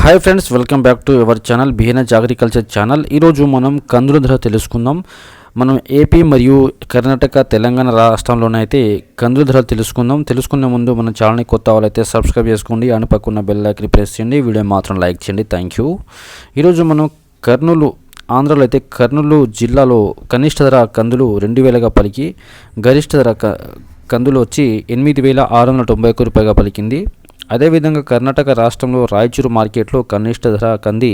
Hi friends, welcome back to our channel BNH agriculture channel. ఈరోజు మనం కందుల ధర తెలుసుకుందాం. మనం ఏపీ మరియు కర్ణాటక, తెలంగాణ రాష్ట్రంలోనైతే కందుల ధర తెలుసుకునే ముందు మన ఛానల్ని కొత్త వాళ్ళైతే సబ్స్క్రైబ్ చేసుకోండి, అని పక్కన బెల్ ఐకాన్ని ప్రెస్ చేయండి, వీడియో మాత్రం లైక్ చేయండి. Thank you. ఈరోజు మనం ఆంధ్రాలో అయితే కర్నూలు జిల్లాలో కనిష్ట ధర కందులు 2000గా పలికి, గరిష్ట ధర కందులు వచ్చి 8691 రూపాయలుగా పలికింది. అదేవిధంగా కర్ణాటక రాష్ట్రంలో రాయచూరు మార్కెట్లో కనిష్ట ధర కంది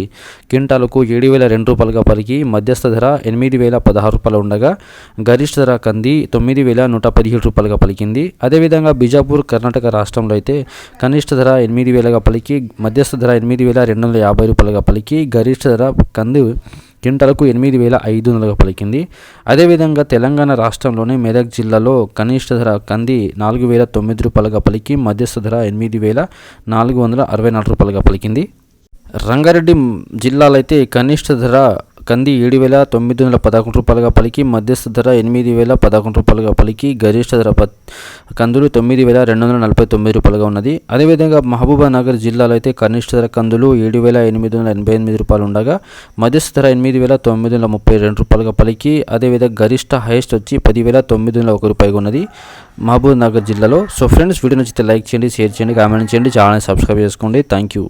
క్వింటాలకు 7002 రూపాయలుగా పలికి, మధ్యస్థ ధర 8016 రూపాయలు ఉండగా, గరిష్ట ధర కంది 9117 రూపాయలుగా పలికింది. అదేవిధంగా బిజాపూర్ కర్ణాటక రాష్ట్రంలో అయితే కనిష్ట ధర 8000గా పలికి, మధ్యస్థ ధర 8250 రూపాయలుగా పలికి, గరిష్ట ధర కంది క్వింటాలకు 8500గా పలికింది. అదేవిధంగా తెలంగాణ రాష్ట్రంలోని మెదక్ జిల్లాలో కనిష్ట ధర కంది 4009 రూపాయలుగా పలికి, మధ్యస్థ ధర 8464 రూపాయలుగా పలికింది. రంగారెడ్డి జిల్లాలో అయితే కనిష్ట ధర కంది 7911 రూపాయలుగా పలికి, మధ్యస్థ ధర 8011 రూపాయలుగా పలికి, గరిష్ట ధర కందులు 9249 రూపాయలుగా ఉన్నది. అదేవిధంగా మహబూబానగర్ జిల్లాలో అయితే కనిష్ట ధర కందులు 7888 రూపాయలు ఉండగా, మధ్యస్థ ధర 8932 రూపాయలుగా పలికి, అదేవిధంగా గరిష్ట హైయెస్ట్ వచ్చి 10901 రూపాయలుగా ఉన్నది మహబూబానగర్ జిల్లాలో. సో ఫ్రెండ్స్, వీడియో నచ్చితే లైక్ చేయండి, షేర్ చేయండి, కామెంట్ చేయండి, ఛానల్ని సబ్స్క్రైబ్ చేసుకోండి. Thank you.